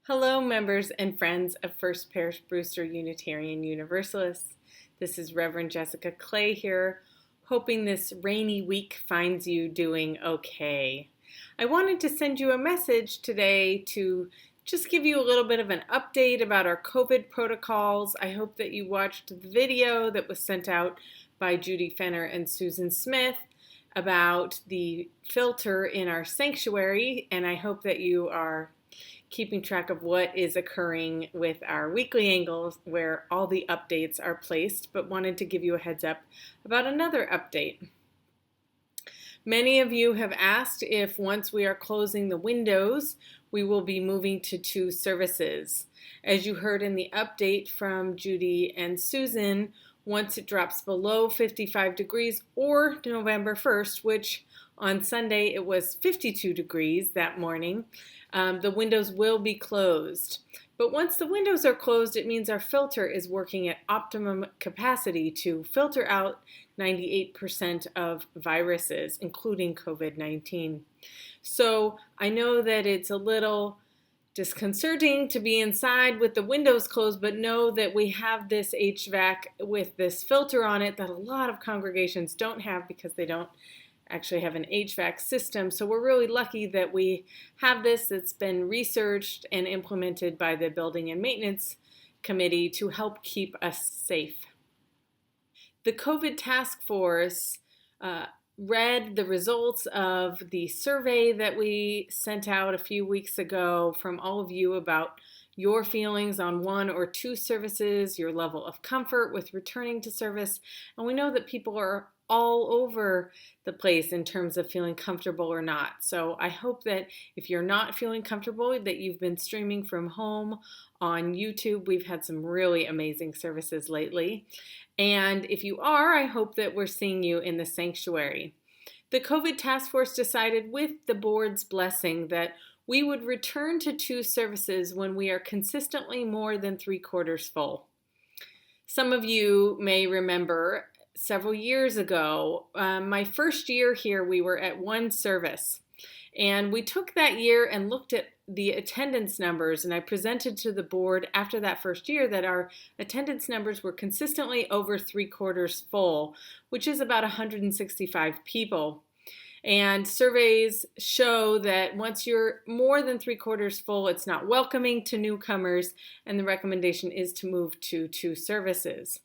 Hello, members and friends of First Parish Brewster Unitarian Universalists. This is Reverend Jessica Clay here, hoping this rainy week finds you doing okay. I wanted to send you a message today to just give you a little bit of an update about our COVID protocols. I hope that you watched the video that was sent out by Judy Fenner and Susan Smith about the filter in our sanctuary, and I hope that you are keeping track of what is occurring with our weekly angles where all the updates are placed, but wanted to give you a heads up about another update. Many of you have asked if once we are closing the windows, we will be moving to 2 services. As you heard in the update from Judy and Susan, once it drops below 55 degrees or November 1st, which on Sunday it was 52 degrees that morning, the windows will be closed. But once the windows are closed, it means our filter is working at optimum capacity to filter out 98% of viruses, including COVID-19. So I know that it's a little disconcerting to be inside with the windows closed, but know that we have this HVAC with this filter on it that a lot of congregations don't have because they don't actually have an HVAC system. So we're really lucky that we have this that's been researched and implemented by the Building and Maintenance Committee to help keep us safe. The COVID task force read the results of the survey that we sent out a few weeks ago from all of you about your feelings on 1 or 2 services, your level of comfort with returning to service. And we know that people are all over the place in terms of feeling comfortable or not. So I hope that if you're not feeling comfortable, that you've been streaming from home on YouTube. We've had some really amazing services lately. And if you are, I hope that we're seeing you in the sanctuary. The COVID task force decided with the board's blessing that we would return to 2 services when we are consistently more than 3/4 full. Some of you may remember several years ago, my first year here, we were at 1 service. And we took that year and looked at the attendance numbers, and I presented to the board after that first year that our attendance numbers were consistently over 3/4 full, which is about 165 people. And surveys show that once you're more than 3/4 full, it's not welcoming to newcomers, and the recommendation is to move to 2 services.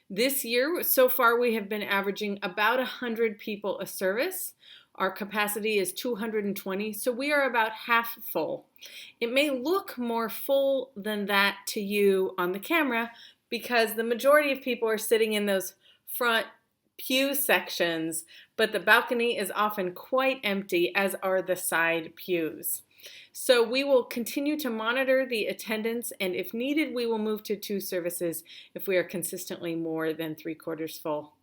This year, so far, we have been averaging about 100 people a service. Our capacity is 220, so we are about half full. It may look more full than that to you on the camera because the majority of people are sitting in those front pew sections, but the balcony is often quite empty, as are the side pews. So we will continue to monitor the attendance, and if needed, we will move to 2 services if we are consistently more than 3/4 full.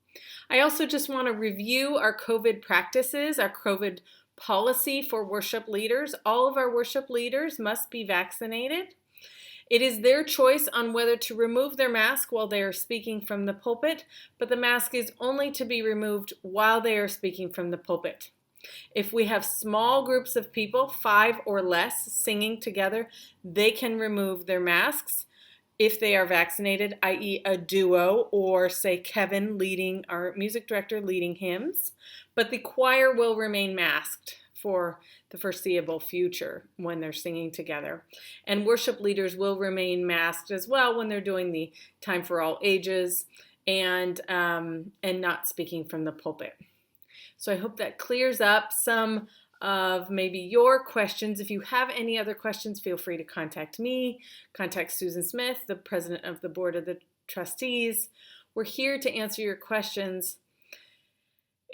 I also just want to review our COVID practices, our COVID policy for worship leaders. All of our worship leaders must be vaccinated. It is their choice on whether to remove their mask while they are speaking from the pulpit, but the mask is only to be removed while they are speaking from the pulpit. If we have small groups of people, 5 or less, singing together, they can remove their masks if they are vaccinated, i.e. a duo, or say Kevin leading, our music director leading hymns, but the choir will remain masked for the foreseeable future when they're singing together. And worship leaders will remain masked as well when they're doing the Time for All Ages and not speaking from the pulpit. So I hope that clears up some of maybe your questions. If you have any other questions, feel free to contact me, contact Susan Smith, the president of the board of the trustees. We're here to answer your questions.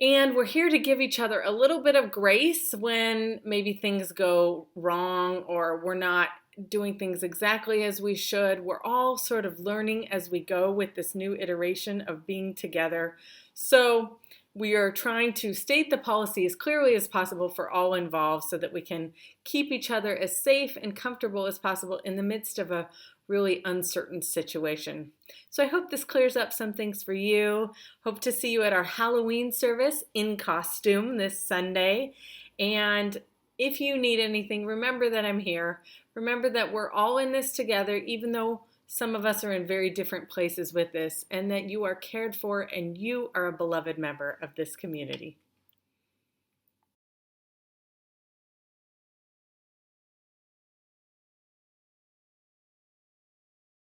And we're here to give each other a little bit of grace when maybe things go wrong or we're not doing things exactly as we should. We're all sort of learning as we go with this new iteration of being together. So we are trying to state the policy as clearly as possible for all involved so that we can keep each other as safe and comfortable as possible in the midst of a really uncertain situation. So I hope this clears up some things for you. Hope to see you at our Halloween service in costume this Sunday. And If you need anything, remember that I'm here. Remember that we're all in this together, even though some of us are in very different places with this, and that you are cared for and you are a beloved member of this community.